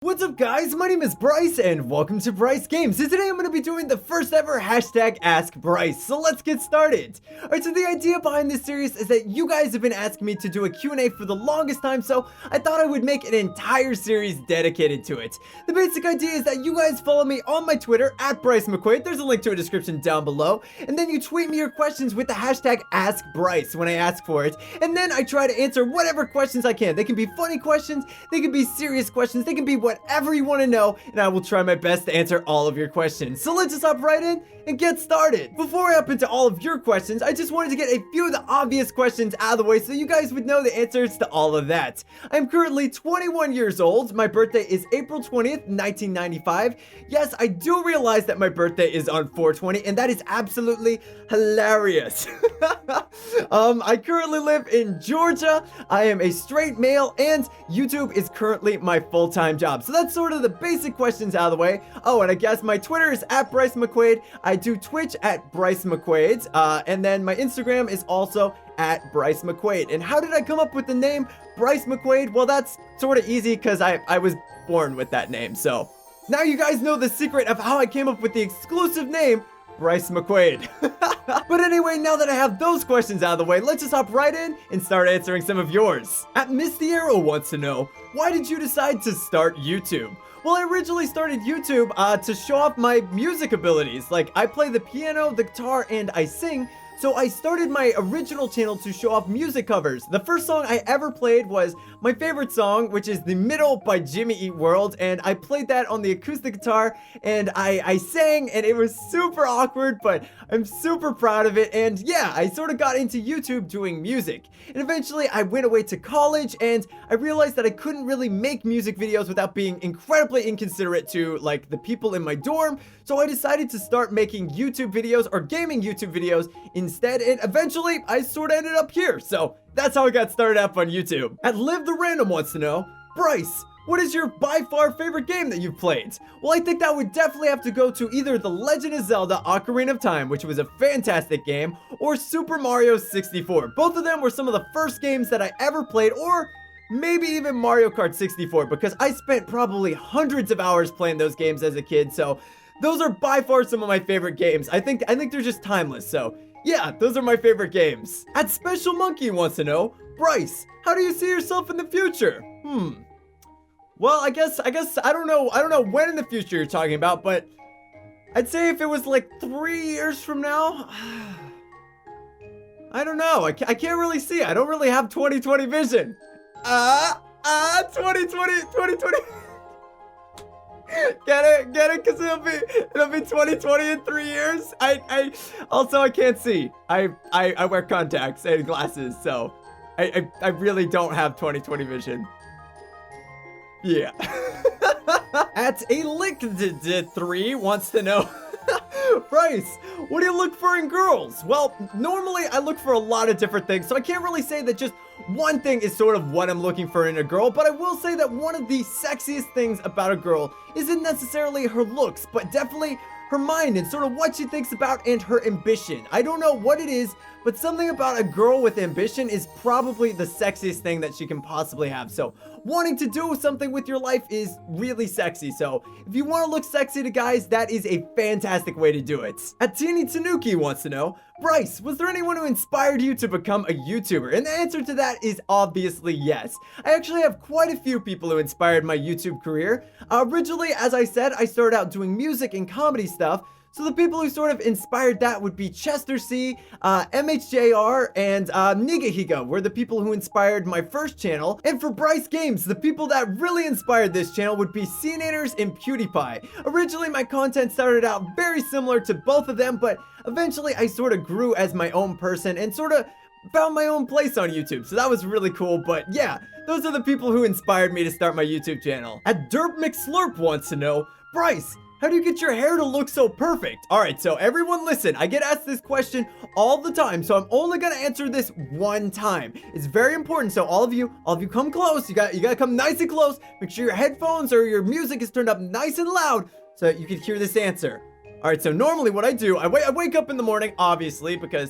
What's up guys, my name is Bryce and welcome to Bryce Games. So today I'm going to be doing the first ever hashtag Ask Bryce. So let's get started. Alright, so the idea behind this series is that you guys have been asking me to do a Q&A for the longest time, so I thought I would make an entire series dedicated to it. The basic idea is that you guys follow me on my Twitter at Bryce McQuaid. There's a link to a description down below. And then you tweet me your questions with the hashtag Ask Bryce when I ask for it. And then I try to answer whatever questions I can. They can be funny questions, they can be serious questions, they can be whatever you want to know, and I will try my best to answer all of your questions. So let's just hop right in and get started. Before I hop into all of your questions, I just wanted to get a few of the obvious questions out of the way so you guys would know the answers to all of that. I'm currently 21 years old. My birthday is April 20th, 1995. Yes, I do realize that my birthday is on 4/20, and that is absolutely hilarious. I currently live in Georgia. I am a straight male, and YouTube is currently my full-time job. So that's sort of the basic questions out of the way. Oh, and I guess my Twitter is at Bryce McQuaid. I do Twitch at Bryce McQuaid, and then my Instagram is also at Bryce McQuaid. And how did I come up with the name Bryce McQuaid? Well, that's sort of easy because I was born with that name. So now you guys know the secret of how I came up with the exclusive name Bryce McQuaid. But anyway, now that I have those questions out of the way, let's just hop right in and start answering some of yours. At Miss the Arrow wants to know, why did you decide to start YouTube? Well, I originally started YouTube to show off my music abilities. Like, I play the piano, the guitar, and I sing. So I started my original channel to show off music covers. The first song I ever played was my favorite song, which is The Middle by Jimmy Eat World, and I played that on the acoustic guitar, and I sang, and it was super awkward, but I'm super proud of it. And yeah, I sort of got into YouTube doing music. And eventually I went away to college, and I realized that I couldn't really make music videos without being incredibly inconsiderate to like the people in my dorm. So I decided to start making YouTube videos or gaming YouTube videos instead, and eventually I sort of ended up here. So that's how I got started up on YouTube. At Live the Random wants to know, Bryce, what is your by far favorite game that you've played? Well, I think that would definitely have to go to either The Legend of Zelda Ocarina of Time, which was a fantastic game, or Super Mario 64. Both of them were some of the first games that I ever played, or maybe even Mario Kart 64, because I spent probably hundreds of hours playing those games as a kid. So those are by far some of my favorite games. I think they're just timeless. So yeah, those are my favorite games. At Special Monkey wants to know, Bryce, how do you see yourself in the future? Well, I guess I don't know when in the future you're talking about, but I'd say if it was like 3 years from now, I don't know. I can't really see. I don't really have 20/20 vision. 2020. Get it? Cause it'll be 2020 in 3 years. I also, I can't see. I wear contacts and glasses, so I really don't have 20/20 vision. Yeah. At a lick 3 wants to know, Bryce, what do you look for in girls? Well, normally I look for a lot of different things, so I can't really say that just one thing is sort of what I'm looking for in a girl, but I will say that one of the sexiest things about a girl isn't necessarily her looks, but definitely her mind and sort of what she thinks about and her ambition. I don't know what it is, but something about a girl with ambition is probably the sexiest thing that she can possibly have. So wanting to do something with your life is really sexy. So if you want to look sexy to guys, that is a fantastic way to do it. At Teeny Tanuki wants to know, Bryce, was there anyone who inspired you to become a YouTuber? And the answer to that is obviously yes. I actually have quite a few people who inspired my YouTube career. Originally, as I said, I started out doing music and comedy stuff. So the people who sort of inspired that would be Chester C, MHJR, and Nigahiga were the people who inspired my first channel. And for Bryce Games, the people that really inspired this channel would be CNators and PewDiePie. Originally, my content started out very similar to both of them, but eventually I sort of grew as my own person and sort of found my own place on YouTube. So that was really cool, but yeah, those are the people who inspired me to start my YouTube channel. At Derp McSlurp wants to know, Bryce, how do you get your hair to look so perfect? All right, so everyone listen, I get asked this question all the time, so I'm only gonna answer this one time. It's very important, so all of you come close. You gotta come nice and close. Make sure your headphones or your music is turned up nice and loud so that you can hear this answer. All right, so normally what I do, I wake up in the morning, obviously, because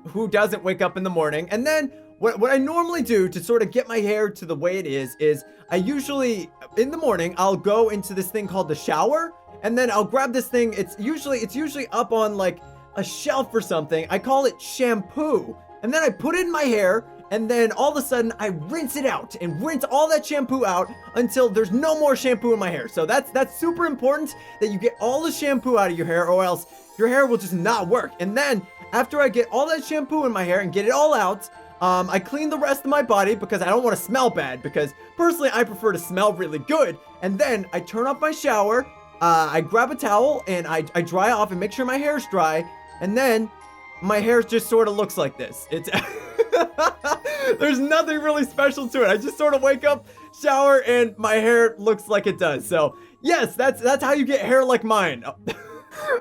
who doesn't wake up in the morning? And then what I normally do to sort of get my hair to the way it is I usually, in the morning, I'll go into this thing called the shower, and then I'll grab this thing. It's usually up on like a shelf or something. I call it shampoo. And then I put it in my hair, and then all of a sudden I rinse it out and rinse all that shampoo out until there's no more shampoo in my hair. So that's super important that you get all the shampoo out of your hair, or else your hair will just not work. And then after I get all that shampoo in my hair and get it all out, I clean the rest of my body because I don't want to smell bad, because personally I prefer to smell really good. And then I turn off my shower, I grab a towel and I dry off and make sure my hair's dry, and then my hair just sort of looks like this. It's there's nothing really special to it. I just sort of wake up, shower, and my hair looks like it does. So yes, that's how you get hair like mine.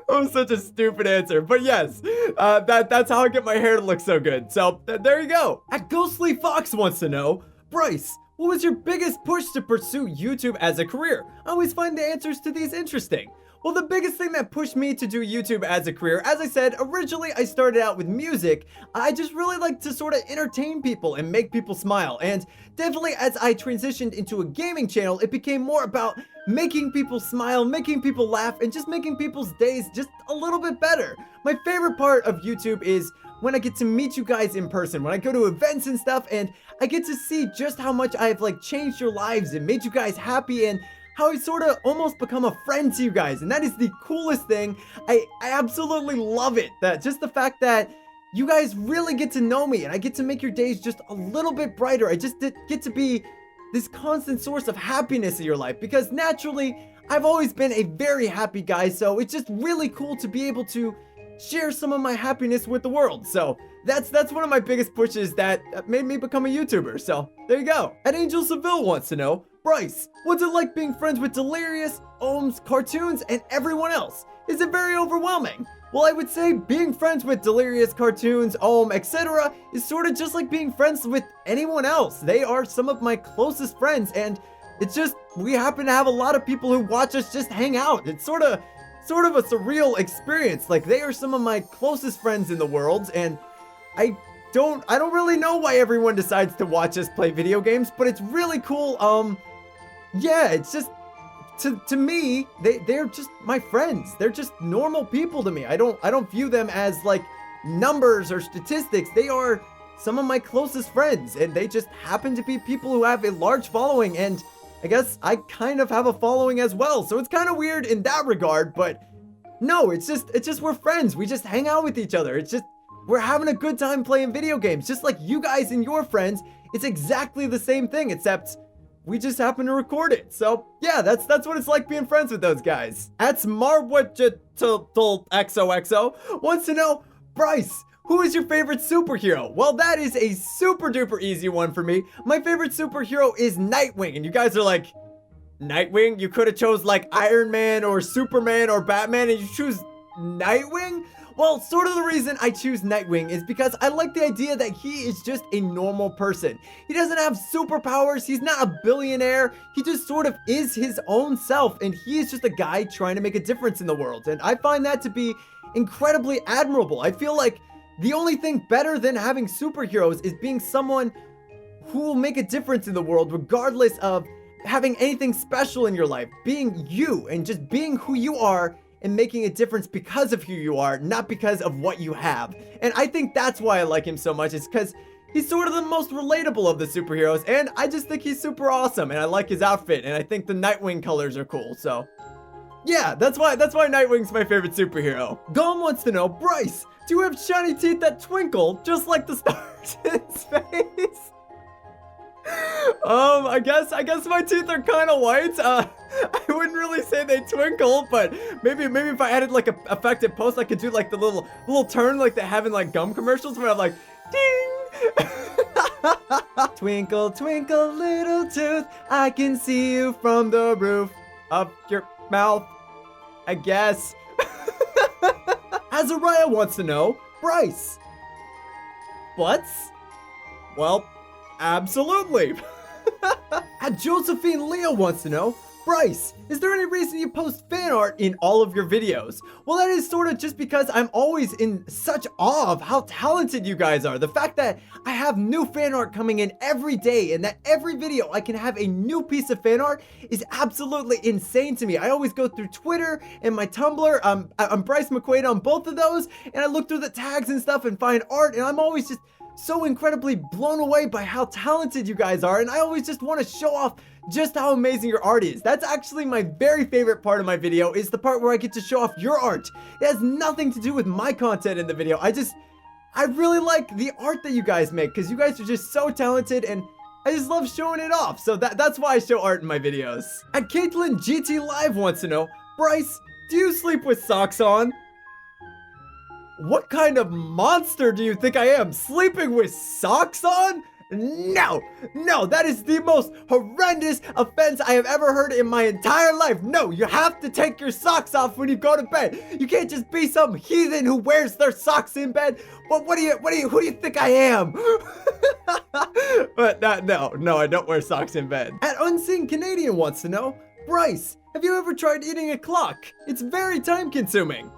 Oh, such a stupid answer, but yes, that's how I get my hair to look so good. So there you go. At Ghostly Fox wants to know, Bryce, what was your biggest push to pursue YouTube as a career? I always find the answers to these interesting. Well, the biggest thing that pushed me to do YouTube as a career, as I said, originally I started out with music. I just really like to sort of entertain people and make people smile. And definitely as I transitioned into a gaming channel, it became more about making people smile, making people laugh, and just making people's days just a little bit better. My favorite part of YouTube is when I get to meet you guys in person, when I go to events and stuff, and I get to see just how much I've like changed your lives and made you guys happy, and how I sort of almost become a friend to you guys. And that is the coolest thing. I absolutely love it. That just the fact that you guys really get to know me and I get to make your days just a little bit brighter. I just get to be this constant source of happiness in your life, because naturally I've always been a very happy guy. So it's just really cool to be able to share some of my happiness with the world. So that's one of my biggest pushes that made me become a YouTuber. So there you go. And Angel Seville wants to know, Bryce, what's it like being friends with Delirious, Ohms, Cartoons, and everyone else? Is it very overwhelming? Well, I would say being friends with Delirious, Cartoons, Ohm, etc. is sort of just like being friends with anyone else. They are some of my closest friends, and it's just, we happen to have a lot of people who watch us just hang out. It's sort of a surreal experience. Like, they are some of my closest friends in the world, and I don't really know why everyone decides to watch us play video games, but it's really cool. Yeah, it's just, to me, they're just my friends. They're just normal people to me. I don't view them as like numbers or statistics. They are some of my closest friends, and they just happen to be people who have a large following, and I guess I kind of have a following as well. So it's kind of weird in that regard, but no, it's just we're friends. We just hang out with each other. It's just, we're having a good time playing video games, just like you guys and your friends. It's exactly the same thing, except we just happen to record it. So yeah, that's what it's like being friends with those guys. That's XOXO wants to know, Bryce, who is your favorite superhero? Well, that is a super duper easy one for me. My favorite superhero is Nightwing, and you guys are like, Nightwing? You could have chose like Iron Man or Superman or Batman, and you choose Nightwing? Well, sort of the reason I choose Nightwing is because I like the idea that he is just a normal person. He doesn't have superpowers, he's not a billionaire, he just sort of is his own self, and he is just a guy trying to make a difference in the world. And I find that to be incredibly admirable. I feel like the only thing better than having superheroes is being someone who will make a difference in the world regardless of having anything special in your life. Being you and just being who you are and making a difference because of who you are, not because of what you have. And I think that's why I like him so much, is because he's sort of the most relatable of the superheroes, and I just think he's super awesome, and I like his outfit, and I think the Nightwing colors are cool. So yeah, that's why Nightwing's my favorite superhero. Gom wants to know, Bryce, do you have shiny teeth that twinkle just like the stars in space? I guess my teeth are kind of white. I wouldn't really say they twinkle, but maybe if I added like a effective post, I could do like the little turn like they have in like gum commercials where I'm like, ding. Twinkle, twinkle, little tooth, I can see you from the roof of your mouth, I guess. Azariah wants to know, Bryce, butts? Well, absolutely. And Josephine Leo wants to know, Bryce, is there any reason you post fan art in all of your videos? Well, that is sort of just because I'm always in such awe of how talented you guys are. The fact that I have new fan art coming in every day and that every video I can have a new piece of fan art is absolutely insane to me. I always go through Twitter and my Tumblr. I'm Bryce McQuaid on both of those, and I look through the tags and stuff and find art, and I'm always just so incredibly blown away by how talented you guys are, and I always just want to show off just how amazing your art is. That's actually my very favorite part of my video, is the part where I get to show off your art. It has nothing to do with my content in the video. I really like the art that you guys make, because you guys are just so talented, and I just love showing it off. So that's why I show art in my videos. And Caitlin GT Live wants to know, Bryce, do you sleep with socks on? What kind of monster do you think I am, sleeping with socks on? No, that is the most horrendous offense I have ever heard in my entire life. No, you have to take your socks off when you go to bed. You can't just be some heathen who wears their socks in bed. But who do you think I am? But no, I don't wear socks in bed. At Unseen Canadian wants to know, Bryce, have you ever tried eating a clock? It's very time consuming.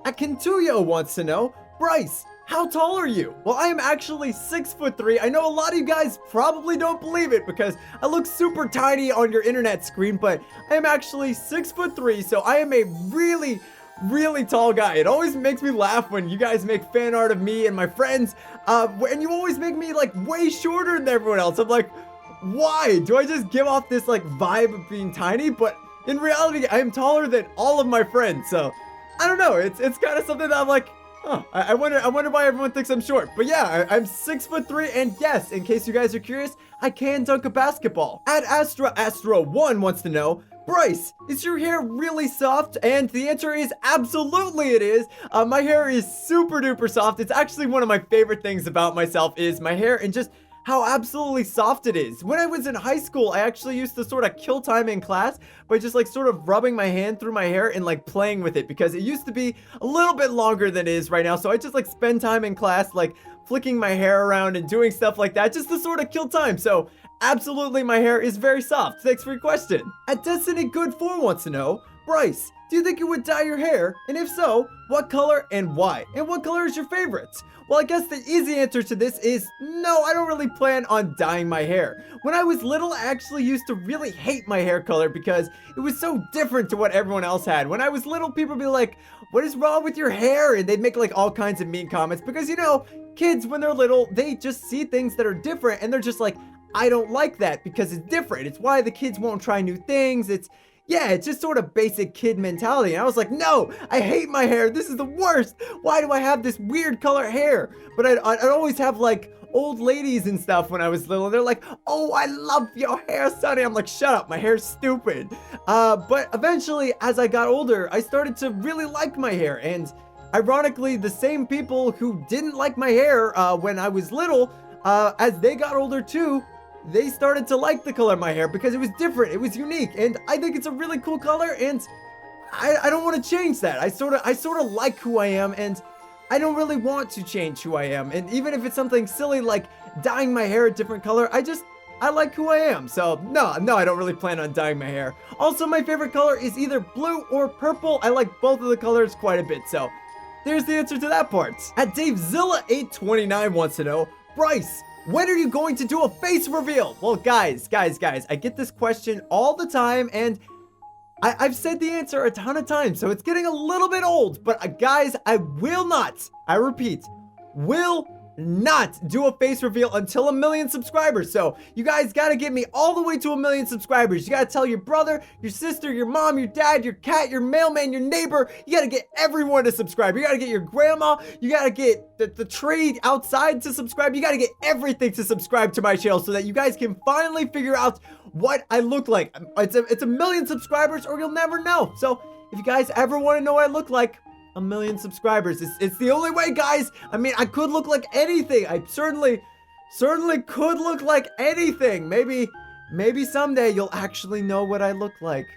Akintuyo wants to know, Bryce, how tall are you? Well, I am actually 6'3". I know a lot of you guys probably don't believe it because I look super tiny on your internet screen, but I am actually 6'3", so I am a really tall guy. It always makes me laugh when you guys make fan art of me and my friends, and you always make me like way shorter than everyone else. I'm like, why? Do I just give off this like vibe of being tiny? But in reality, I am taller than all of my friends, so I don't know, it's kind of something that I'm like, oh, I wonder why everyone thinks I'm short. But yeah, I'm 6'3", and yes, in case you guys are curious, I can dunk a basketball. At Astra1 wants to know, Bryce, is your hair really soft? And the answer is absolutely it is. My hair is super duper soft. It's actually one of my favorite things about myself is my hair and just how absolutely soft it is. When I was in high school, I actually used to sort of kill time in class by just like sort of rubbing my hand through my hair and like playing with it, because it used to be a little bit longer than it is right now. So I just like spend time in class like flicking my hair around and doing stuff like that just to sort of kill time. So absolutely, my hair is very soft. Thanks for your question. At Destiny Good 4 wants to know, Bryce, do you think you would dye your hair? And if so, what color and why? And what color is your favorite? Well, I guess the easy answer to this is no, I don't really plan on dyeing my hair. When I was little, I actually used to really hate my hair color because it was so different to what everyone else had. When I was little, people would be like, what is wrong with your hair? And they'd make like all kinds of mean comments because, you know, kids, when they're little, they just see things that are different and they're just like, I don't like that because it's different. It's why the kids won't try new things. It's just sort of basic kid mentality. And I was like, no, I hate my hair. This is the worst. Why do I have this weird color hair? But I'd always have like old ladies and stuff when I was little. They're like, oh, I love your hair, Sonny. I'm like, shut up. My hair's stupid. But eventually, as I got older, I started to really like my hair. And ironically, the same people who didn't like my hair when I was little, as they got older too, they started to like the color of my hair because it was different, it was unique, and I think it's a really cool color, and I don't want to change that. I sort of like who I am, and I don't really want to change who I am. And even if it's something silly like dyeing my hair a different color, I like who I am. So no, I don't really plan on dyeing my hair. Also, my favorite color is either blue or purple. I like both of the colors quite a bit, so there's the answer to that part. At DaveZilla829 wants to know, Bryce, when are you going to do a face reveal? Well, guys, I get this question all the time, and I've said the answer a ton of times, so it's getting a little bit old, but guys, I will not, I repeat, will not do a face reveal until 1 million subscribers. So you guys gotta get me all the way to 1 million subscribers. You gotta tell your brother, your sister, your mom, your dad, your cat, your mailman, your neighbor. You gotta get everyone to subscribe. You gotta get your grandma. You gotta get the tree outside to subscribe. You gotta get everything to subscribe to my channel so that you guys can finally figure out what I look like. It's 1 million subscribers or you'll never know. So if you guys ever want to know what I look like, 1 million subscribers. It's the only way, guys. I mean, I could look like anything. I certainly could look like anything. Maybe someday you'll actually know what I look like.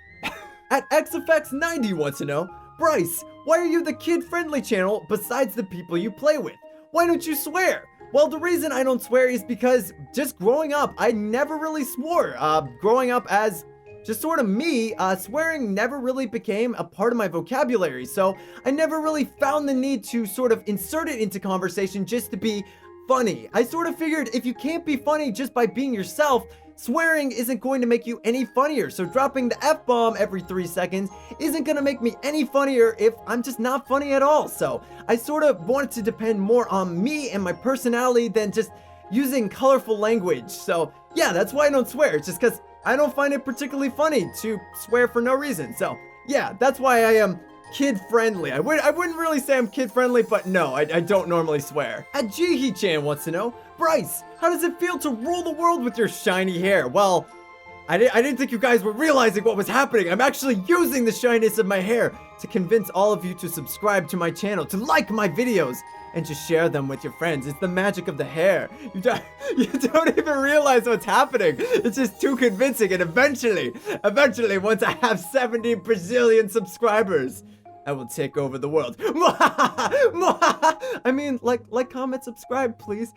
At XFX90 wants to know, Bryce, why are you the kid-friendly channel besides the people you play with? Why don't you swear? Well, the reason I don't swear is because just growing up, I never really swore. Growing up as just sort of me, swearing never really became a part of my vocabulary. So I never really found the need to sort of insert it into conversation just to be funny. I sort of figured if you can't be funny just by being yourself, swearing isn't going to make you any funnier. So dropping the F-bomb every 3 seconds isn't going to make me any funnier if I'm just not funny at all. So I sort of wanted to depend more on me and my personality than just using colorful language. So yeah, that's why I don't swear. It's just because I don't find it particularly funny to swear for no reason. So yeah, that's why I am kid-friendly. I wouldn't really say I'm kid-friendly, but no, I don't normally swear. Jihi-chan wants to know, Bryce, how does it feel to rule the world with your shiny hair? Well, I didn't think you guys were realizing what was happening. I'm actually using the shyness of my hair to convince all of you to subscribe to my channel, to like my videos, and to share them with your friends. It's the magic of the hair. You don't even realize what's happening. It's just too convincing, and eventually, once I have 70 Brazilian subscribers, I will take over the world. I mean, like, comment, subscribe, please.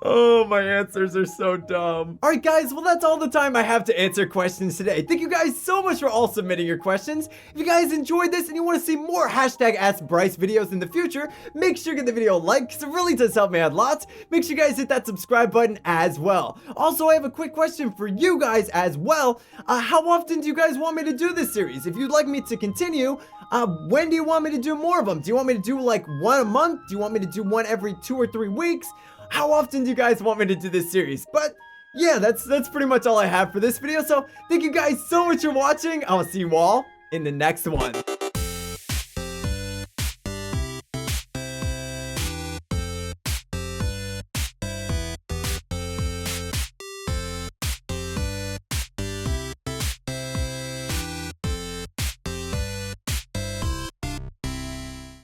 Oh, my answers are so dumb. Alright guys, well that's all the time I have to answer questions today. Thank you guys so much for all submitting your questions. If you guys enjoyed this and you want to see more #AskBryce videos in the future, make sure to give the video a like because it really does help me out lots. Make sure you guys hit that subscribe button as well. Also, I have a quick question for you guys as well. How often do you guys want me to do this series? If you'd like me to continue, when do you want me to do more of them? Do you want me to do like one a month? Do you want me to do one every 2 or 3 weeks? How often do you guys want me to do this series? But yeah, that's pretty much all I have for this video. So thank you guys so much for watching. I'll see you all in the next one.